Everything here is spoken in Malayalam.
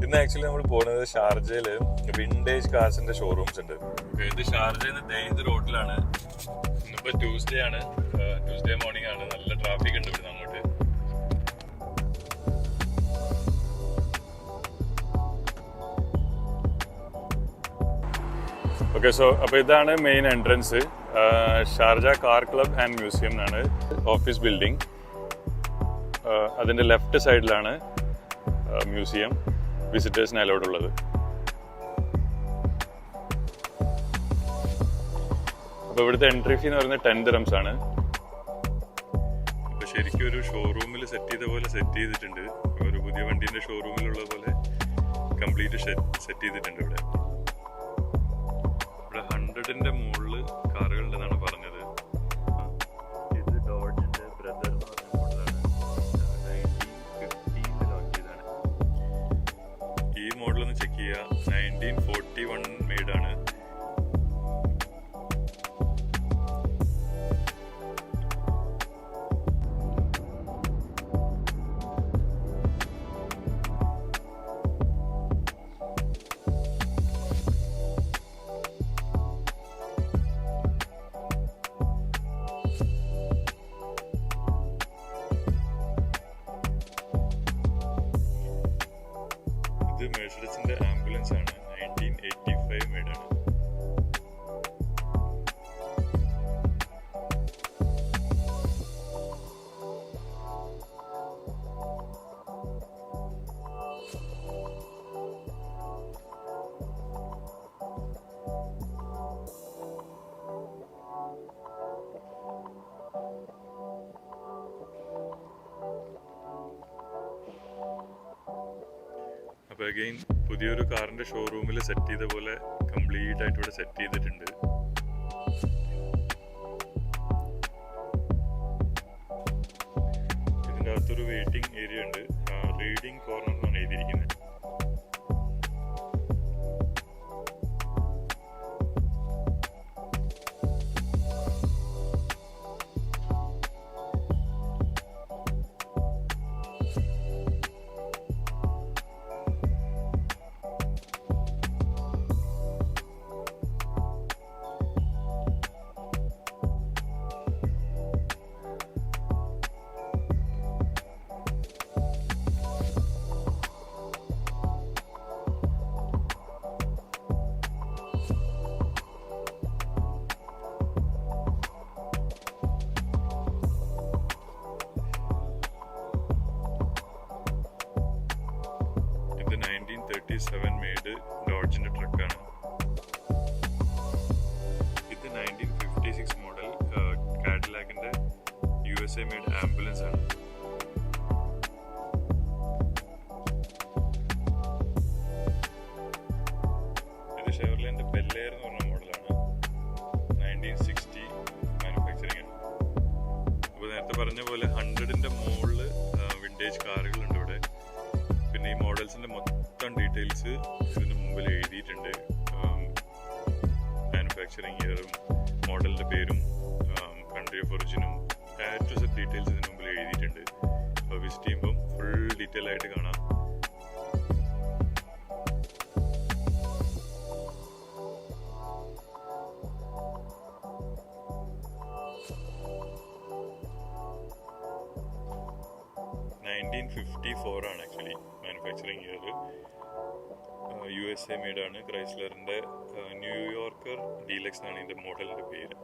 ഇന്ന് ആക്ച്വലി നമ്മൾ പോകുന്നത് ഷാർജയില് വിൻറ്റേജ് കാർസിന്റെ ഷോറൂംസ് ഉണ്ട്. ഇത് ഷാർജയിൽ നിന്ന് ഇത് റോഡിലാണ്. ഇന്നിപ്പോ ട്യൂസ്ഡേ ആണ്, ട്യൂസ്ഡേ മോർണിംഗ് ആണ്. നല്ല ട്രാഫിക് ഉണ്ട് ഇവിടുന്ന് അങ്ങോട്ട്. ഓക്കെ, സോ അപ്പോൾ ഇതാണ് main entrance. Sharjah car club and museum എന്നാണ് ഓഫീസ് ബിൽഡിംഗ്. അതിൻ്റെ ലെഫ്റ്റ് സൈഡിലാണ് മ്യൂസിയം, വിസിറ്റേഴ്സിന് അലൗഡ് ഉള്ളത്. അപ്പോൾ ഇവിടുത്തെ എൻട്രി ഫീ എന്ന് പറയുന്നത് 10 dirhams ആണ്. അപ്പോൾ ശരിക്കും ഒരു ഷോറൂമിൽ സെറ്റ് ചെയ്ത പോലെ സെറ്റ് ചെയ്തിട്ടുണ്ട്. ഒരു പുതിയ വണ്ടീൻ്റെ ഷോറൂമിലുള്ള പോലെ കംപ്ലീറ്റ് സെറ്റ് ചെയ്തിട്ടുണ്ട്. ഇവിടെ 100ന്റെ മുകളിൽ കാറുകളുണ്ടെന്നാണ് പറഞ്ഞത്. ഇത് ഡോഡ്ജിന്റെ ബ്രദർ എന്ന് പറഞ്ഞ മോഡലാണ്. 1915 ലോഞ്ച് ചെയ്താണ്. ഈ മോഡലൊന്ന് ചെക്ക് ചെയ്യുക. 1941 മെയ്ഡാണ്. ഇത് മെഴ്സിഡസിന്റെ ആംബുലൻസ് ആണ്. 1985 മെയ്ഡാണ്. അപ്പോൾ അഗെയിൻ പുതിയൊരു കാറിൻ്റെ ഷോറൂമിൽ സെറ്റ് ചെയ്ത പോലെ കംപ്ലീറ്റ് ആയിട്ട് ഇവിടെ സെറ്റ് ചെയ്തിട്ടുണ്ട്. ഇതിൻ്റെ അകത്തൊരു വെയിറ്റിംഗ് ഏരിയ ഉണ്ട്. റീഡിംഗ് കോർണർ എന്നാണ് എഴുതിയിരിക്കുന്നത്. ഇത് 1937 മെയ്ഡ് ഡോഡ്ജിന്റെ ട്രക്കാണ്. ഇത് 1956 മോഡൽ കാഡിലാക്കിന്റെ USA മെയ്ഡ് ആംബുലൻസ് ആണ്. ഇത് ഷെവർലെന്റെ ബെല്ലെയർ എന്ന് പറഞ്ഞ മോഡലാണ്. 1960 മാനുഫാക്ചറിംഗ് ആണ്. അപ്പോൾ നേരത്തെ പറഞ്ഞ പോലെ 100ന്റെ മുകളിൽ വിൻറ്റേജ് കാറുകളുണ്ട് ഇവിടെ. പിന്നെ ഈ മോഡൽസിൻ്റെ മൊത്തം ഡീറ്റെയിൽസ് ഇതിന് മുമ്പിൽ എഴുതിയിട്ടുണ്ട്. മാനുഫാക്ചറിങ് ഇയറും മോഡലിൻ്റെ പേരും കൺട്രി ഓഫ് ഒറിജിനും ടു സെറ്റ് ഡീറ്റെയിൽസ് ഇതിന് മുമ്പിൽ എഴുതിയിട്ടുണ്ട്. അപ്പോൾ വിസിറ്റ് ചെയ്യുമ്പം ഫുൾ ഡീറ്റെയിൽ ആയിട്ട് കാണാം. ആണ് ആക്ച്വലി മാനുഫാക്ചറിങ് ഇയർ. USA മെയ്ഡാണ്. ക്രൈസ്ലറിൻ്റെ ന്യൂയോർക്കർ ഡീലക്സ് എന്നാണ് ഇതിൻ്റെ മോഡലിൻ്റെ പേര്.